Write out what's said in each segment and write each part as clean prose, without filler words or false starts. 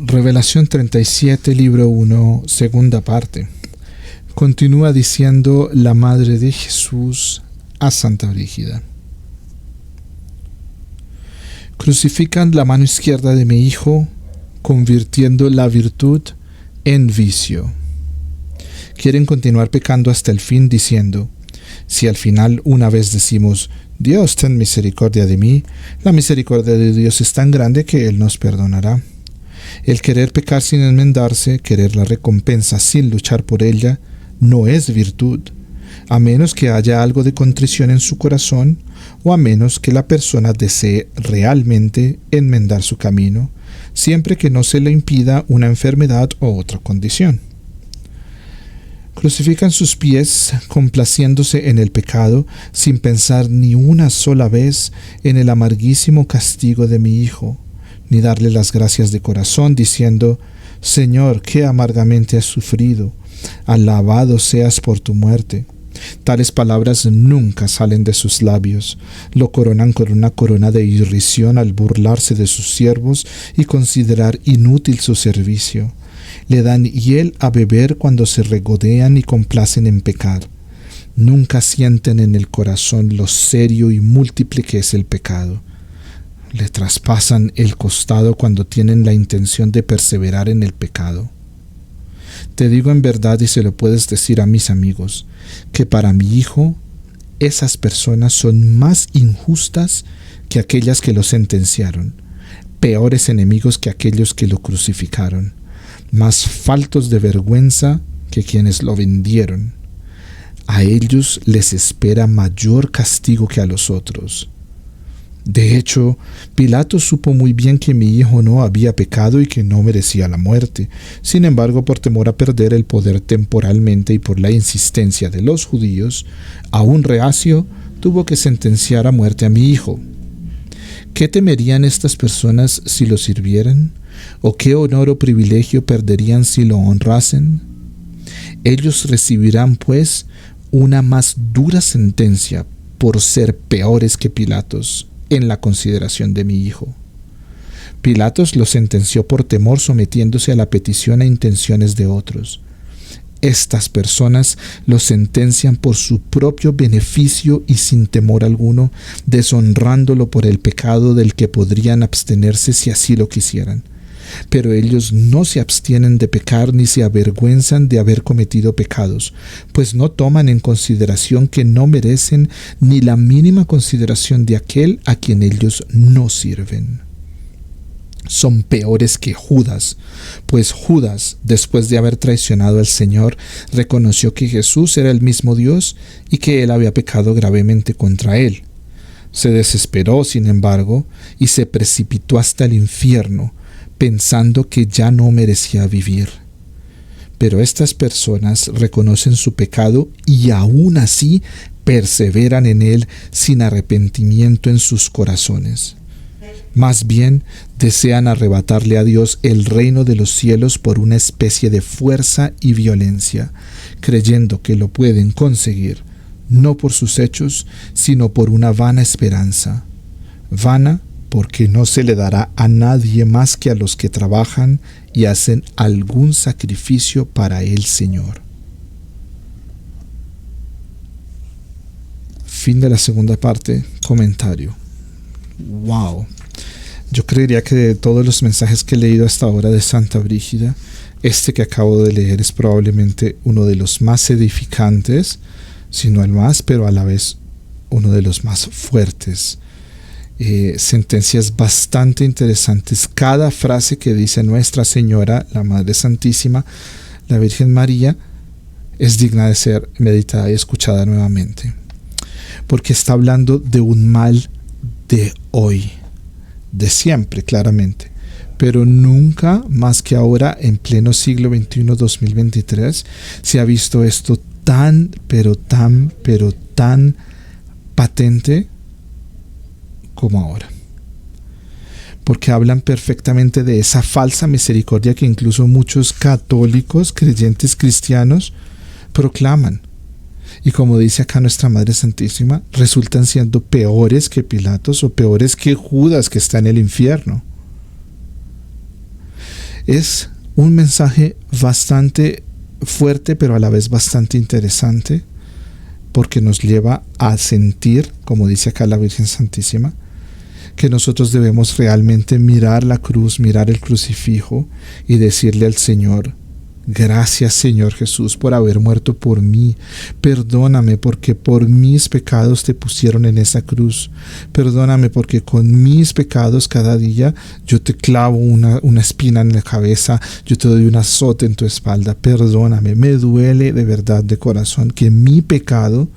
Revelación 37, libro 1, segunda parte. Continúa diciendo la Madre de Jesús a Santa Brígida: crucifican la mano izquierda de mi Hijo, convirtiendo la virtud en vicio. Quieren continuar pecando hasta el fin, diciendo: si al final una vez decimos, Dios, ten misericordia de mí, la misericordia de Dios es tan grande que Él nos perdonará. El querer pecar sin enmendarse, querer la recompensa sin luchar por ella, no es virtud, a menos que haya algo de contrición en su corazón, o a menos que la persona desee realmente enmendar su camino, siempre que no se le impida una enfermedad o otra condición. Crucifican sus pies, complaciéndose en el pecado, sin pensar ni una sola vez en el amarguísimo castigo de mi Hijo, ni darle las gracias de corazón, diciendo: Señor, qué amargamente has sufrido, alabado seas por tu muerte. Tales palabras nunca salen de sus labios. Lo coronan con una corona de irrisión al burlarse de sus siervos y considerar inútil su servicio. Le dan hiel a beber cuando se regodean y complacen en pecar. Nunca sienten en el corazón lo serio y múltiple que es el pecado. Le traspasan el costado cuando tienen la intención de perseverar en el pecado. Te digo en verdad, y se lo puedes decir a mis amigos, que para mi Hijo esas personas son más injustas que aquellas que lo sentenciaron, peores enemigos que aquellos que lo crucificaron, más faltos de vergüenza que quienes lo vendieron. A ellos les espera mayor castigo que a los otros. De hecho, Pilato supo muy bien que mi Hijo no había pecado y que no merecía la muerte. Sin embargo, por temor a perder el poder temporalmente y por la insistencia de los judíos, aún reacio, tuvo que sentenciar a muerte a mi Hijo. ¿Qué temerían estas personas si lo sirvieran? ¿O qué honor o privilegio perderían si lo honrasen? Ellos recibirán, pues, una más dura sentencia por ser peores que Pilatos en la consideración de mi Hijo. Pilatos lo sentenció por temor, sometiéndose a la petición e intenciones de otros. Estas personas lo sentencian por su propio beneficio y sin temor alguno, deshonrándolo por el pecado del que podrían abstenerse si así lo quisieran. Pero ellos no se abstienen de pecar ni se avergüenzan de haber cometido pecados, pues no toman en consideración que no merecen ni la mínima consideración de aquel a quien ellos no sirven. Son peores que Judas, pues Judas, después de haber traicionado al Señor, reconoció que Jesús era el mismo Dios y que él había pecado gravemente contra él. Se desesperó, sin embargo, y se precipitó hasta el infierno, pensando que ya no merecía vivir. Pero estas personas reconocen su pecado y aún así perseveran en él sin arrepentimiento en sus corazones. Más bien desean arrebatarle a Dios el reino de los cielos por una especie de fuerza y violencia, creyendo que lo pueden conseguir, no por sus hechos, sino por una vana esperanza. Vana porque no se le dará a nadie más que a los que trabajan y hacen algún sacrificio para el Señor. Fin de la segunda parte. Comentario. Wow. Yo creería que de todos los mensajes que he leído hasta ahora de Santa Brígida, este que acabo de leer es probablemente uno de los más edificantes, si no el más, pero a la vez uno de los más fuertes. Sentencias bastante interesantes. Cada frase que dice Nuestra Señora, la Madre Santísima, la Virgen María, es digna de ser meditada y escuchada nuevamente, porque está hablando de un mal de hoy, de siempre, claramente, pero nunca más que ahora, en pleno siglo XXI, 2023, se ha visto esto tan patente como ahora. Porque hablan perfectamente de esa falsa misericordia que incluso muchos católicos, creyentes cristianos, proclaman. Y como dice acá nuestra Madre Santísima, resultan siendo peores que Pilatos o peores que Judas, que está en el infierno. Es un mensaje bastante fuerte, pero a la vez bastante interesante, porque nos lleva a sentir, como dice acá la Virgen Santísima, que nosotros debemos realmente mirar la cruz, mirar el crucifijo y decirle al Señor: gracias, Señor Jesús, por haber muerto por mí. Perdóname porque por mis pecados te pusieron en esa cruz. Perdóname porque con mis pecados cada día yo te clavo una espina en la cabeza, yo te doy un azote en tu espalda. Perdóname, me duele de verdad de corazón que mi pecado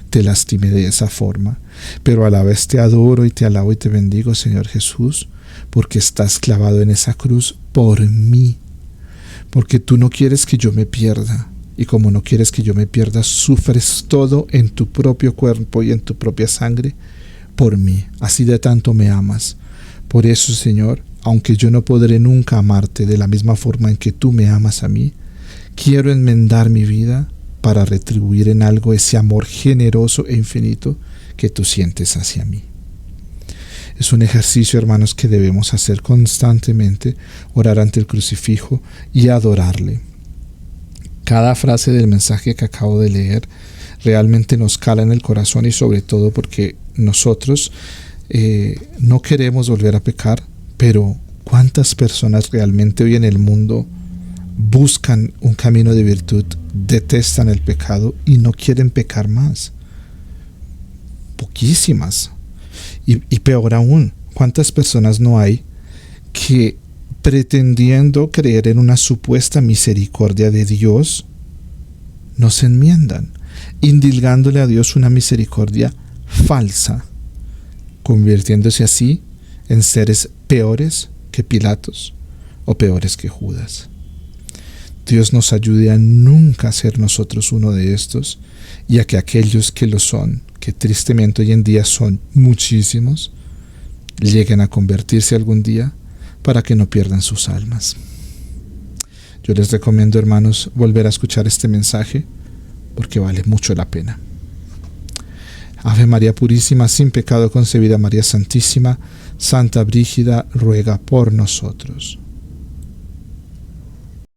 te lastime de esa forma. Pero a la vez te adoro y te alabo y te bendigo, Señor Jesús, porque estás clavado en esa cruz por mí. Porque tú no quieres que yo me pierda. Y como no quieres que yo me pierda, sufres todo en tu propio cuerpo y en tu propia sangre por mí. Así de tanto me amas. Por eso, Señor, aunque yo no podré nunca amarte de la misma forma en que tú me amas a mí, quiero enmendar mi vida para retribuir en algo ese amor generoso e infinito que tú sientes hacia mí. Es un ejercicio, hermanos, que debemos hacer constantemente, orar ante el crucifijo y adorarle. Cada frase del mensaje que acabo de leer realmente nos cala en el corazón, y sobre todo porque nosotros no queremos volver a pecar, pero ¿cuántas personas realmente hoy en el mundo buscan un camino de virtud, detestan el pecado y no quieren pecar más? Poquísimas. Y peor aún, ¿cuántas personas no hay que, pretendiendo creer en una supuesta misericordia de Dios, no se enmiendan, indilgándole a Dios una misericordia falsa, convirtiéndose así en seres peores que Pilatos o peores que Judas? Dios nos ayude a nunca ser nosotros uno de estos, y a que aquellos que lo son, que tristemente hoy en día son muchísimos, lleguen a convertirse algún día para que no pierdan sus almas. Yo les recomiendo, hermanos, volver a escuchar este mensaje porque vale mucho la pena. Ave María Purísima, sin pecado concebida, María Santísima, Santa Brígida, ruega por nosotros.